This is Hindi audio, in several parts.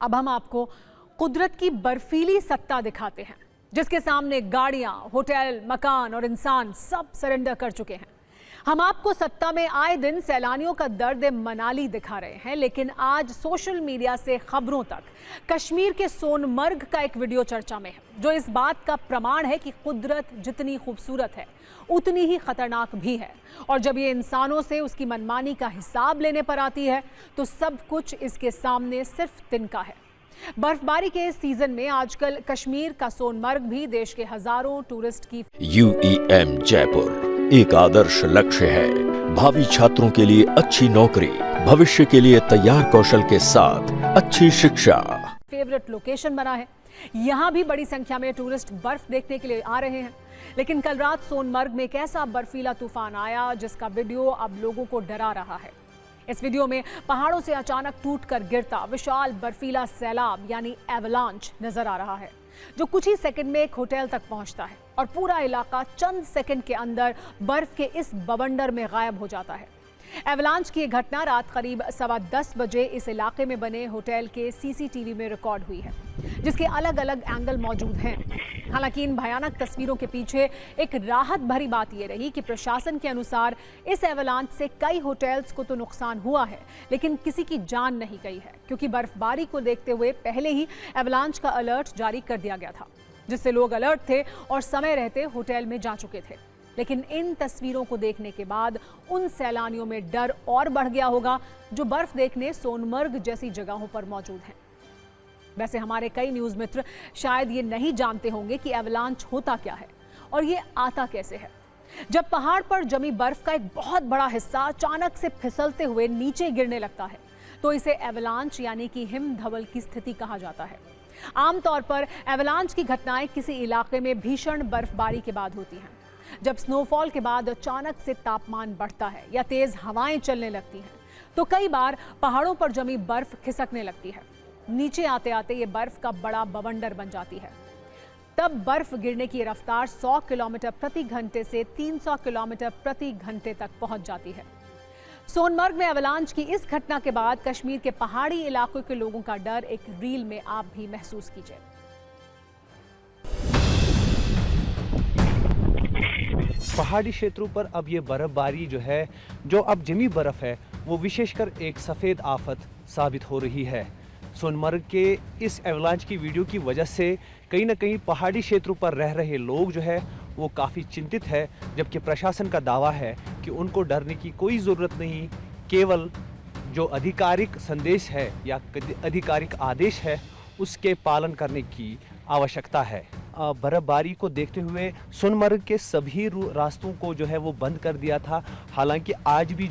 अब हम आपको कुदरत की बर्फीली सत्ता दिखाते हैं, जिसके सामने गाड़ियां, होटल, मकान और इंसान सब सरेंडर कर चुके हैं। हम आपको सत्ता में आए दिन सैलानियों का दर्द मनाली दिखा रहे हैं, लेकिन आज सोशल मीडिया से खबरों तक कश्मीर के सोनमर्ग का एक वीडियो चर्चा में है, जो इस बात का प्रमाण है कि कुदरत जितनी खूबसूरत है उतनी ही खतरनाक भी है। और जब ये इंसानों से उसकी मनमानी का हिसाब लेने पर आती है तो सब कुछ इसके सामने सिर्फ तिनका है। बर्फबारी के सीजन में आजकल कश्मीर का सोनमर्ग भी देश के हजारों टूरिस्ट की UEM जयपुर एक आदर्श लक्ष्य है। भावी छात्रों के लिए अच्छी नौकरी, भविष्य के लिए तैयार कौशल के साथ अच्छी शिक्षा फेवरेट लोकेशन बना है। यहाँ भी बड़ी संख्या में टूरिस्ट बर्फ देखने के लिए आ रहे हैं। लेकिन कल रात सोनमर्ग में एक ऐसा बर्फीला तूफान आया जिसका वीडियो अब लोगों को डरा रहा है। इस वीडियो में पहाड़ों से अचानक टूटकर गिरता विशाल बर्फीला सैलाब यानी एवलांच नजर आ रहा है, जो कुछ ही सेकंड में एक होटल तक पहुंचता है और पूरा इलाका चंद सेकंड के अंदर बर्फ के इस बवंडर में गायब हो जाता है। एवलांच की यह घटना रात करीब 10:15 बजे इस इलाके में बने होटल के CCTV में रिकॉर्ड हुई है, जिसके अलग अलग एंगल मौजूद हैं। हालांकि इन भयानक तस्वीरों के पीछे एक राहत भरी बात यह रही कि प्रशासन के अनुसार इस एवलांच से कई होटल्स को तो नुकसान हुआ है, लेकिन किसी की जान नहीं गई है, क्योंकि बर्फबारी को देखते हुए पहले ही एवलांच का अलर्ट जारी कर दिया गया था, जिससे लोग अलर्ट थे और समय रहते होटल में जा चुके थे। लेकिन इन तस्वीरों को देखने के बाद उन सैलानियों में डर और बढ़ गया होगा जो बर्फ देखने सोनमर्ग जैसी जगहों पर मौजूद हैं। वैसे हमारे कई न्यूज मित्र शायद ये नहीं जानते होंगे कि एवलांच होता क्या है और ये आता कैसे है। जब पहाड़ पर जमी बर्फ का एक बहुत बड़ा हिस्सा अचानक से फिसलते हुए नीचे गिरने लगता है तो इसे एवलांच यानी कि हिमधवल की स्थिति कहा जाता है। आमतौर पर एवलांच की घटनाएं किसी इलाके में भीषण बर्फबारी के बाद होती हैं, जब स्नोफॉल के बाद अचानक से तापमान बढ़ता है या तेज हवाएं चलने लगती हैं, तो कई बार पहाड़ों पर जमी बर्फ खिसकने लगती है। नीचे आते आते ये बर्फ का बड़ा बवंडर बन जाती है। तब बर्फ गिरने की रफ्तार 100 किलोमीटर प्रति घंटे से 300 किलोमीटर प्रति घंटे तक पहुंच जाती है। सोनमर्ग में एवलांच की इस घटना के बाद कश्मीर के पहाड़ी इलाकों के लोगों का डर एक रील में आप भी महसूस कीजिए। पहाड़ी क्षेत्रों पर अब ये बर्फबारी जो अब जमी बर्फ है, वो विशेषकर एक सफ़ेद आफत साबित हो रही है। सोनमर्ग के इस एवलांच की वीडियो की वजह से कहीं ना कहीं पहाड़ी क्षेत्रों पर रह रहे लोग वो काफ़ी चिंतित है, जबकि प्रशासन का दावा है कि उनको डरने की कोई ज़रूरत नहीं, केवल जो आधिकारिक संदेश है या आधिकारिक आदेश है उसके पालन करने की आवश्यकता है। बर्फबारी को देखते हुए सोनमर्ग के सभी रास्तों को वो बंद कर दिया था। हालांकि आज भी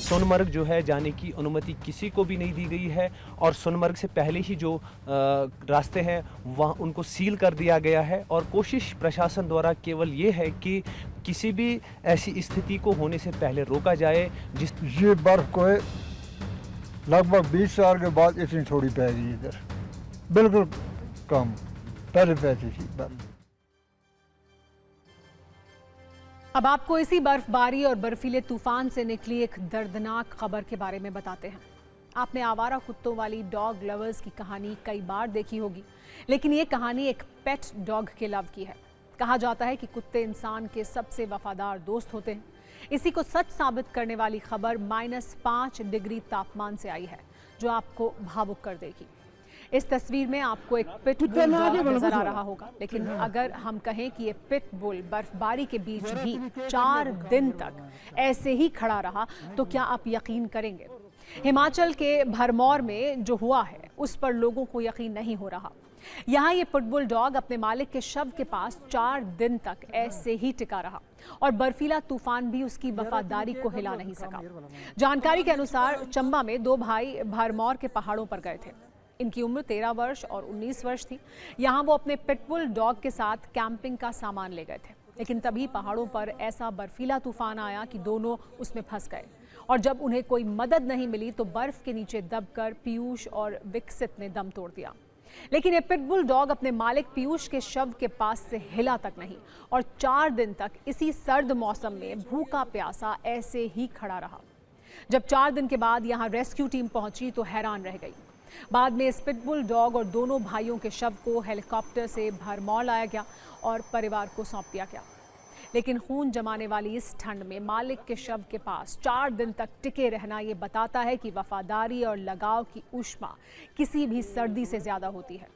सोनमर्ग जाने की अनुमति किसी को भी नहीं दी गई है और सोनमर्ग से पहले ही जो रास्ते हैं वहाँ उनको सील कर दिया गया है। और कोशिश प्रशासन द्वारा केवल ये है कि किसी भी ऐसी स्थिति को होने से पहले रोका जाए। ये बर्फ को लगभग 20 साल के बाद इतनी थोड़ी पै गई, इधर बिल्कुल कम, पहले पैसे थी। अब आपको इसी बर्फबारी और बर्फीले तूफान से निकली एक दर्दनाक खबर के बारे में बताते हैं। आपने आवारा कुत्तों वाली डॉग लवर्स की कहानी कई बार देखी होगी, लेकिन ये कहानी एक पेट डॉग के लव की है। कहा जाता है कि कुत्ते इंसान के सबसे वफादार दोस्त होते हैं। इसी को सच साबित करने वाली खबर -5 डिग्री तापमान से आई है, जो आपको भावुक कर देगी। इस तस्वीर में आपको एक पिटबुल डॉग नजर आ रहा होगा, लेकिन अगर हम कहें कि ये पिटबुल बर्फबारी के बीच भी 4 दिन तक ऐसे ही खड़ा रहा तो क्या आप यकीन करेंगे? हिमाचल के भरमौर में जो हुआ है उस पर लोगों को यकीन नहीं हो रहा। यहाँ ये पिटबुल डॉग अपने मालिक के शव के पास 4 दिन तक ऐसे ही टिका रहा और बर्फीला तूफान भी उसकी वफादारी को हिला नहीं सका। जानकारी के अनुसार चंबा में 2 भाई भरमौर के पहाड़ों पर गए थे। इनकी उम्र 13 वर्ष और 19 वर्ष थी। यहाँ वो अपने पिटबुल डॉग के साथ कैंपिंग का सामान ले गए थे, लेकिन तभी पहाड़ों पर ऐसा बर्फीला तूफान आया कि दोनों उसमें फंस गए और जब उन्हें कोई मदद नहीं मिली तो बर्फ के नीचे दबकर पीयूष और विकसित ने दम तोड़ दिया। लेकिन ये पिटबुल डॉग अपने मालिक पीयूष के शव के पास से हिला तक नहीं और 4 दिन तक इसी सर्द मौसम में भूखा प्यासा ऐसे ही खड़ा रहा। जब 4 दिन के बाद यहाँ रेस्क्यू टीम पहुंची तो हैरान रह गई। बाद में इस पिटबुल डॉग और दोनों भाइयों के शव को हेलीकॉप्टर से भरमौर लाया गया और परिवार को सौंप दिया गया। लेकिन खून जमाने वाली इस ठंड में मालिक के शव के पास 4 दिन तक टिके रहना ये बताता है कि वफादारी और लगाव की ऊष्मा किसी भी सर्दी से ज्यादा होती है।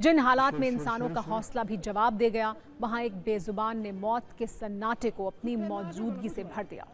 जिन हालात में इंसानों का हौसला भी जवाब दे गया, वहां एक बेजुबान ने मौत के सन्नाटे को अपनी मौजूदगी से भर दिया।